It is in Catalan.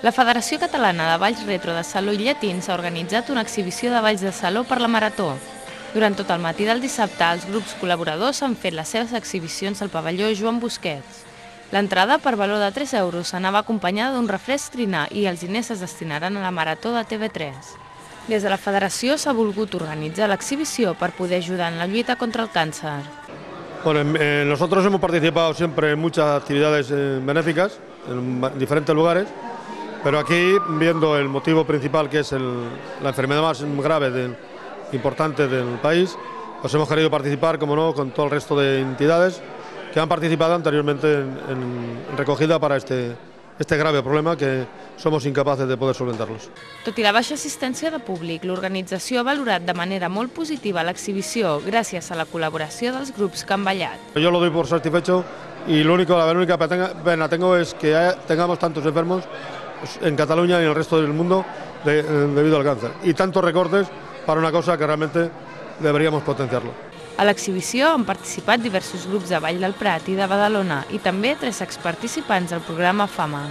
La Federació Catalana de Balls Retro de Saló i Llatins ha organitzat una exhibició de balls de saló per la Marató. Durant tot el matí del dissabte, els grups col·laboradors han fet les seves exhibicions al pavelló Joan Busquets. L'entrada, per valor de 3 euros, anava acompanyada d'un refresc trinar i els diners es destinaran a la Marató de TV3. Des de la Federació s'ha volgut organitzar l'exhibició per poder ajudar en la lluita contra el càncer. Bueno, nosotros hemos participado siempre en muchas actividades benéficas en diferentes lugares, pero aquí, viendo el motivo principal que es la enfermedad más grave, importante del país, pues hemos querido participar, como no, con todo el resto de entidades que han participado anteriormente en recogida para este grave problema que somos incapaces de poder solventarlos. Tot i la baixa assistència de públic, l'organització ha valorat de manera molt positiva l'exhibició gràcies a la col·laboració dels grups que han ballat. Yo lo doy por satisfecho y la única pena tengo es que tengamos tantos enfermos en Cataluña y en el resto del mundo debido al cáncer y tantos recortes para una cosa que realmente deberíamos potenciarlo. A l'exhibició han participat diversos grups de ball del Prat i de Badalona i també 3 exparticipants del programa Fama.